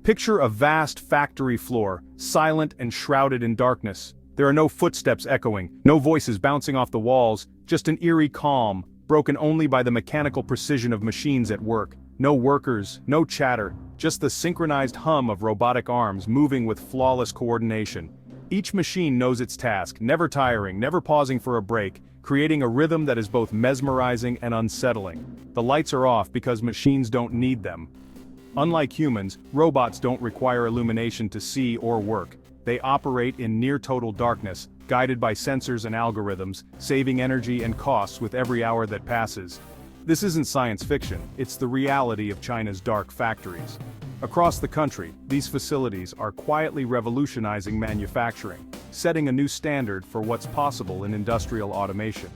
Picture a vast factory floor, silent and shrouded in darkness. There are no footsteps echoing, no voices bouncing off the walls, just an eerie calm, broken only by the mechanical precision of machines at work. No workers, no chatter, just the synchronized hum of robotic arms moving with flawless coordination. Each machine knows its task, never tiring, never pausing for a break, creating a rhythm that is both mesmerizing and unsettling. The lights are off because machines don't need them. Unlike humans, robots don't require illumination to see or work. They operate in near-total darkness, guided by sensors and algorithms, saving energy and costs with every hour that passes. This isn't science fiction, it's the reality of China's dark factories. Across the country, these facilities are quietly revolutionizing manufacturing, setting a new standard for what's possible in industrial automation.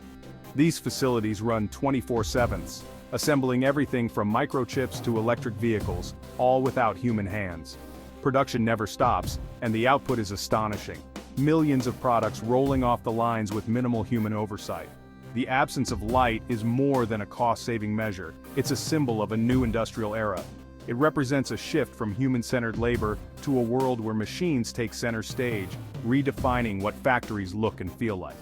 These facilities run 24/7, assembling everything from microchips to electric vehicles, all without human hands. Production never stops, and the output is astonishing. Millions of products rolling off the lines with minimal human oversight. The absence of light is more than a cost-saving measure, it's a symbol of a new industrial era. It represents a shift from human-centered labor to a world where machines take center stage, redefining what factories look and feel like.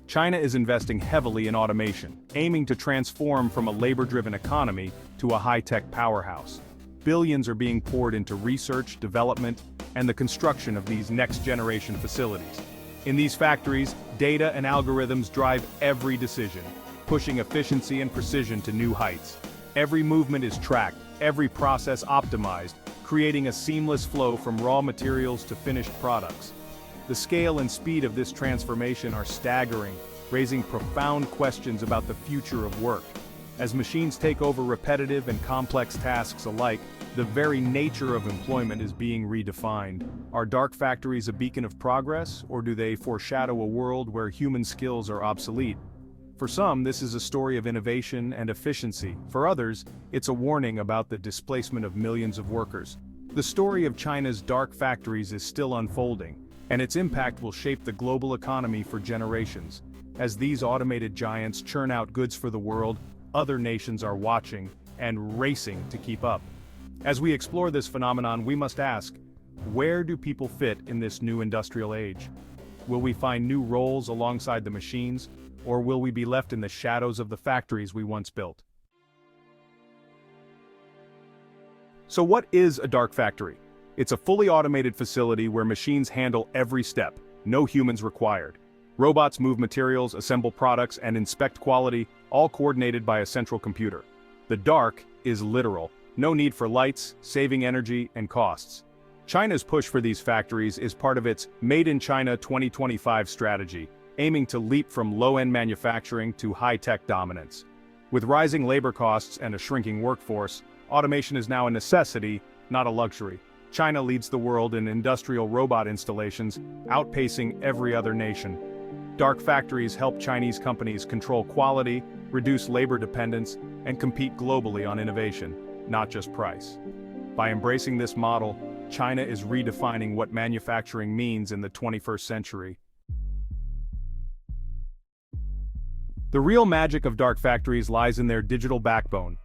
China is investing heavily in automation, aiming to transform from a labor-driven economy to a high-tech powerhouse. Billions are being poured into research, development, and the construction of these next-generation facilities. In these factories, data and algorithms drive every decision, pushing efficiency and precision to new heights. Every movement is tracked, every process optimized, creating a seamless flow from raw materials to finished products. The scale and speed of this transformation are staggering, raising profound questions about the future of work. As machines take over repetitive and complex tasks alike, the very nature of employment is being redefined. Are dark factories a beacon of progress, or do they foreshadow a world where human skills are obsolete? For some, this is a story of innovation and efficiency. For others, it's a warning about the displacement of millions of workers. The story of China's dark factories is still unfolding, and its impact will shape the global economy for generations. As these automated giants churn out goods for the world, other nations are watching and racing to keep up. As we explore this phenomenon, we must ask, where do people fit in this new industrial age? Will we find new roles alongside the machines, or will we be left in the shadows of the factories we once built? So what is a dark factory? It's a fully automated facility where machines handle every step, no humans required. Robots move materials, assemble products, and inspect quality, all coordinated by a central computer. The dark is literal. No need for lights, saving energy and costs. China's push for these factories is part of its Made in China 2025 strategy, aiming to leap from low-end manufacturing to high-tech dominance. With rising labor costs and a shrinking workforce, automation is now a necessity, not a luxury. China leads the world in industrial robot installations, outpacing every other nation. Dark factories help Chinese companies control quality, reduce labor dependence, and compete globally on innovation, not just price. By embracing this model, China is redefining what manufacturing means in the 21st century. The real magic of dark factories lies in their digital backbone.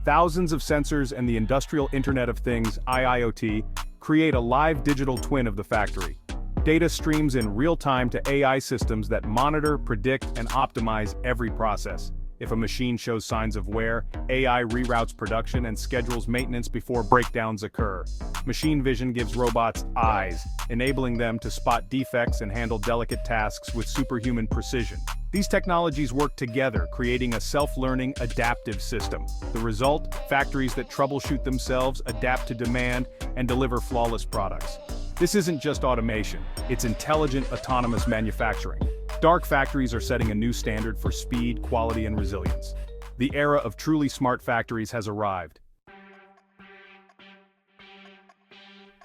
Thousands of sensors and the Industrial Internet of Things (IIoT) create a live digital twin of the factory. Data streams in real time to AI systems that monitor, predict, and optimize every process. If a machine shows signs of wear, AI reroutes production and schedules maintenance before breakdowns occur. Machine vision gives robots eyes, enabling them to spot defects and handle delicate tasks with superhuman precision. These technologies work together, creating a self-learning, adaptive system. The result? Factories that troubleshoot themselves, adapt to demand, and deliver flawless products. This isn't just automation, it's intelligent, autonomous manufacturing. Dark factories are setting a new standard for speed, quality, and resilience. The era of truly smart factories has arrived.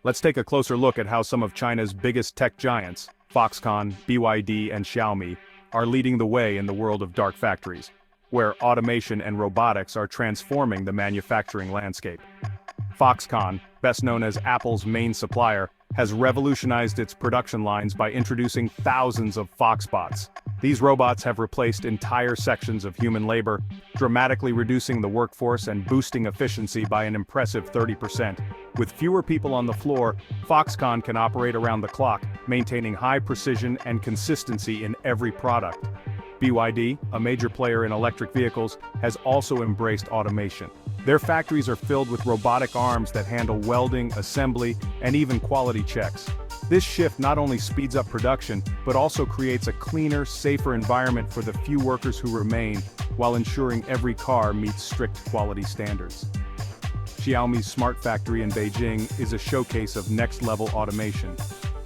Let's take a closer look at how some of China's biggest tech giants, Foxconn, BYD, and Xiaomi, are leading the way in the world of dark factories, where automation and robotics are transforming the manufacturing landscape. Foxconn, best known as Apple's main supplier, has revolutionized its production lines by introducing thousands of FoxBots. These robots have replaced entire sections of human labor, dramatically reducing the workforce and boosting efficiency by an impressive 30%. With fewer people on the floor, Foxconn can operate around the clock, maintaining high precision and consistency in every product. BYD, a major player in electric vehicles, has also embraced automation. Their factories are filled with robotic arms that handle welding, assembly, and even quality checks. This shift not only speeds up production, but also creates a cleaner, safer environment for the few workers who remain, while ensuring every car meets strict quality standards. Xiaomi's smart factory in Beijing is a showcase of next-level automation.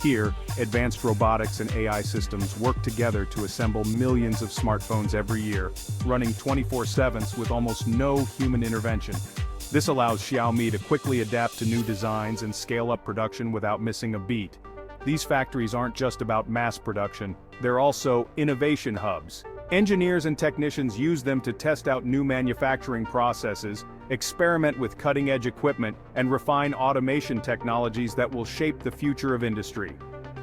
Here, advanced robotics and AI systems work together to assemble millions of smartphones every year, running 24/7 with almost no human intervention. This allows Xiaomi to quickly adapt to new designs and scale up production without missing a beat. These factories aren't just about mass production, they're also innovation hubs. Engineers and technicians use them to test out new manufacturing processes, experiment with cutting-edge equipment, and refine automation technologies that will shape the future of industry.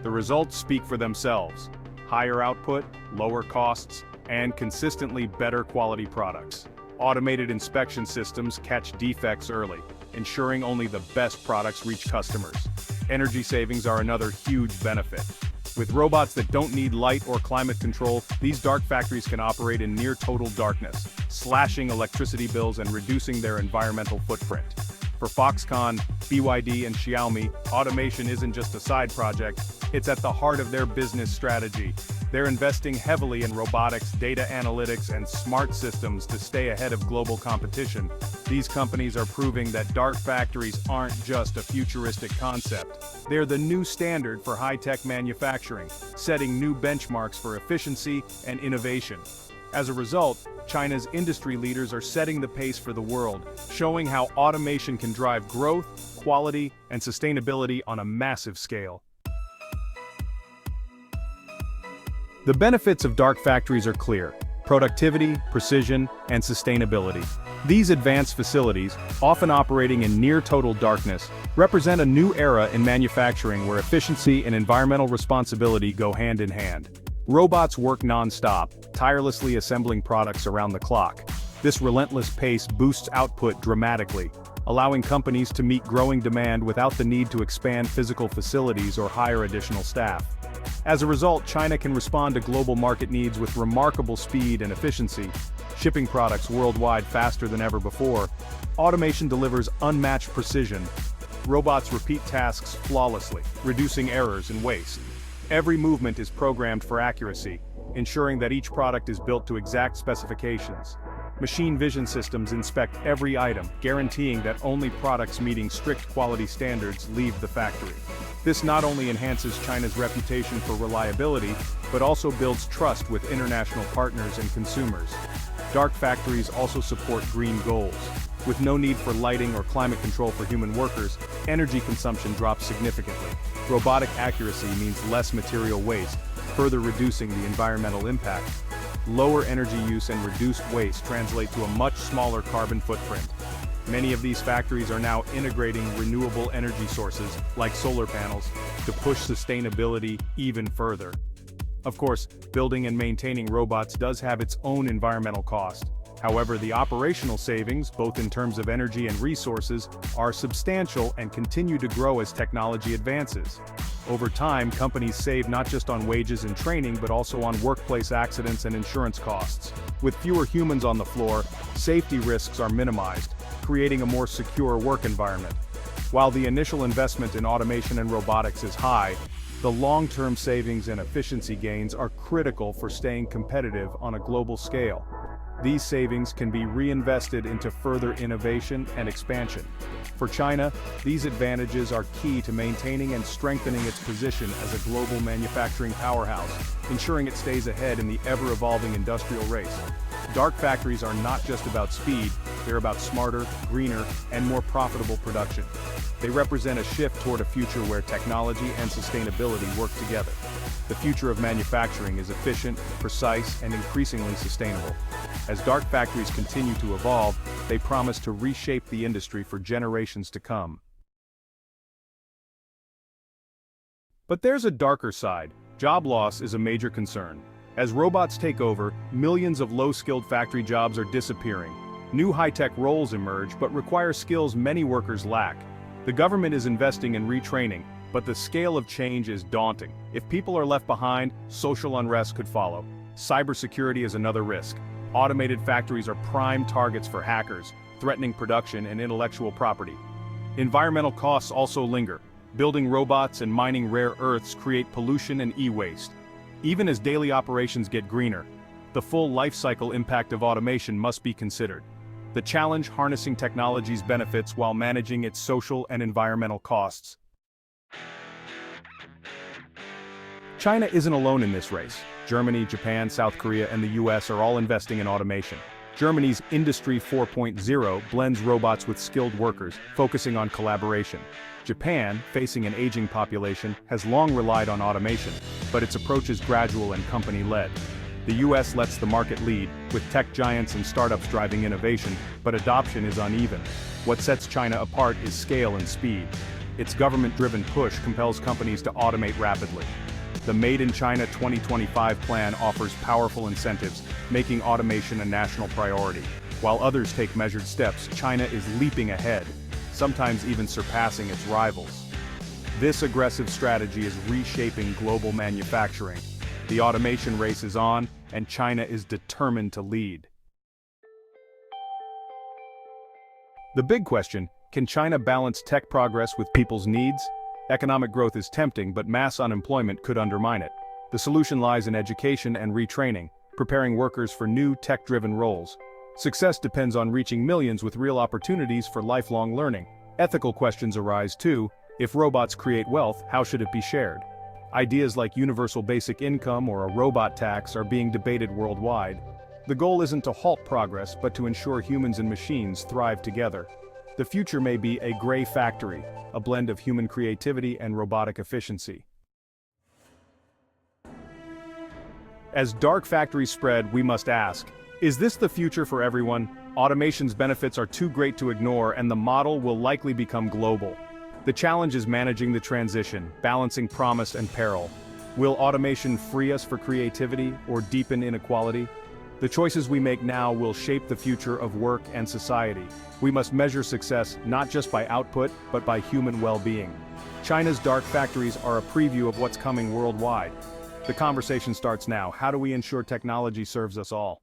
The results speak for themselves: higher output, lower costs, and consistently better quality products. Automated inspection systems catch defects early, ensuring only the best products reach customers. Energy savings are another huge benefit. With robots that don't need light or climate control, these dark factories can operate in near total darkness, slashing electricity bills and reducing their environmental footprint. For Foxconn, BYD, and Xiaomi, automation isn't just a side project, it's at the heart of their business strategy. They're investing heavily in robotics, data analytics, and smart systems to stay ahead of global competition. These companies are proving that dark factories aren't just a futuristic concept. They're the new standard for high-tech manufacturing, setting new benchmarks for efficiency and innovation. As a result, China's industry leaders are setting the pace for the world, showing how automation can drive growth, quality, and sustainability on a massive scale. The benefits of dark factories are clear: productivity, precision, and sustainability. These advanced facilities, often operating in near-total darkness, represent a new era in manufacturing where efficiency and environmental responsibility go hand in hand. Robots work non-stop, tirelessly assembling products around the clock. This relentless pace boosts output dramatically, allowing companies to meet growing demand without the need to expand physical facilities or hire additional staff. As a result, China can respond to global market needs with remarkable speed and efficiency, shipping products worldwide faster than ever before. Automation delivers unmatched precision. Robots repeat tasks flawlessly, reducing errors and waste. Every movement is programmed for accuracy, ensuring that each product is built to exact specifications. Machine vision systems inspect every item, guaranteeing that only products meeting strict quality standards leave the factory. This not only enhances China's reputation for reliability, but also builds trust with international partners and consumers. Dark factories also support green goals. With no need for lighting or climate control for human workers, energy consumption drops significantly. Robotic accuracy means less material waste, further reducing the environmental impact. Lower energy use and reduced waste translate to a much smaller carbon footprint. Many of these factories are now integrating renewable energy sources, like solar panels, to push sustainability even further. Of course, building and maintaining robots does have its own environmental cost. However, the operational savings, both in terms of energy and resources, are substantial and continue to grow as technology advances. Over time, companies save not just on wages and training, but also on workplace accidents and insurance costs. With fewer humans on the floor, safety risks are minimized, creating a more secure work environment. While the initial investment in automation and robotics is high, the long-term savings and efficiency gains are critical for staying competitive on a global scale. These savings can be reinvested into further innovation and expansion. For China, these advantages are key to maintaining and strengthening its position as a global manufacturing powerhouse, ensuring it stays ahead in the ever-evolving industrial race. Dark factories are not just about speed, they're about smarter, greener, and more profitable production. They represent a shift toward a future where technology and sustainability work together. The future of manufacturing is efficient, precise, and increasingly sustainable. As dark factories continue to evolve, they promise to reshape the industry for generations to come. But there's a darker side. Job loss is a major concern. As robots take over, millions of low-skilled factory jobs are disappearing. New high-tech roles emerge but require skills many workers lack. The government is investing in retraining, but the scale of change is daunting. If people are left behind, social unrest could follow. Cybersecurity is another risk. Automated factories are prime targets for hackers, threatening production and intellectual property. Environmental costs also linger. Building robots and mining rare earths create pollution and e-waste. Even as daily operations get greener, the full life cycle impact of automation must be considered. The challenge: harnessing technology's benefits while managing its social and environmental costs. China isn't alone in this race. Germany, Japan, South Korea, and the US are all investing in automation. Germany's Industry 4.0 blends robots with skilled workers, focusing on collaboration. Japan, facing an aging population, has long relied on automation, but its approach is gradual and company-led. The US lets the market lead, with tech giants and startups driving innovation, but adoption is uneven. What sets China apart is scale and speed. Its government-driven push compels companies to automate rapidly. The Made in China 2025 plan offers powerful incentives, making automation a national priority. While others take measured steps, China is leaping ahead, sometimes even surpassing its rivals. This aggressive strategy is reshaping global manufacturing. The automation race is on, and China is determined to lead. The big question: can China balance tech progress with people's needs? Economic growth is tempting, but mass unemployment could undermine it. The solution lies in education and retraining, preparing workers for new tech-driven roles. Success depends on reaching millions with real opportunities for lifelong learning. Ethical questions arise too. If robots create wealth, how should it be shared? Ideas like universal basic income or a robot tax are being debated worldwide. The goal isn't to halt progress, but to ensure humans and machines thrive together. The future may be a gray factory, a blend of human creativity and robotic efficiency. As dark factories spread, we must ask, is this the future for everyone? Automation's benefits are too great to ignore, and the model will likely become global. The challenge is managing the transition, balancing promise and peril. Will automation free us for creativity or deepen inequality? The choices we make now will shape the future of work and society. We must measure success not just by output, but by human well-being. China's dark factories are a preview of what's coming worldwide. The conversation starts now. How do we ensure technology serves us all?